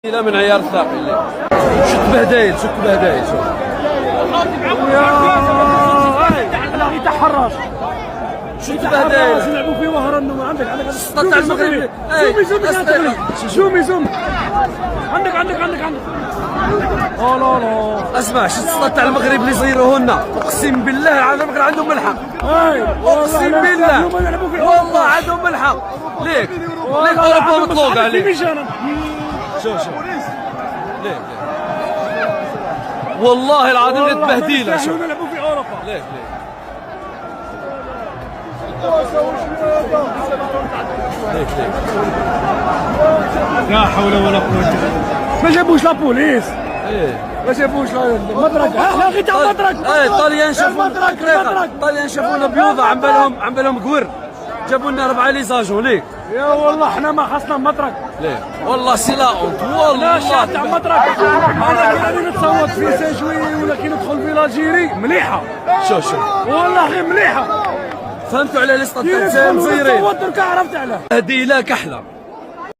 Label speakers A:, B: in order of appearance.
A: لا من عيار الثاقب شت بهدايل شوف
B: لا يتحرش
A: شت بهدايل
B: يلعبوا فيه وهرنوا عندك
A: سطت على المغرب
B: زومي عندك لا
A: اسمع شت سطت على المغرب اللي صيروهن اقسم بالله على المغرب عندهم ملحق اقسم بالله والله عندهم ملحق ليك اوروبا مطلوقه عليك شوف ليه والله العظيم تبهديله شوف
B: نلعبوا في اوروبا
A: ليه
B: لا حول ولا قوة ما جابوش لا بوليس ما جابوش المدرك غير تاع المدرك
A: الطاليان شافونا الطاليان شافونا بيوضه عم بالهم قور جابوا لنا 4 ليزاجون ليك
B: يا والله احنا ما خصنا مدرك
A: ليه والله سي لا اونت والله
B: شاع تاع مدرك انا كي راني نتصوت في ساجوي ولا كي ندخل في لاجيري مليحه
A: شوف
B: والله غير مليحه
A: فهمتوا على لسطة تاع
B: مزيرين صوت درك عرفت علاه
A: هذه لا كحله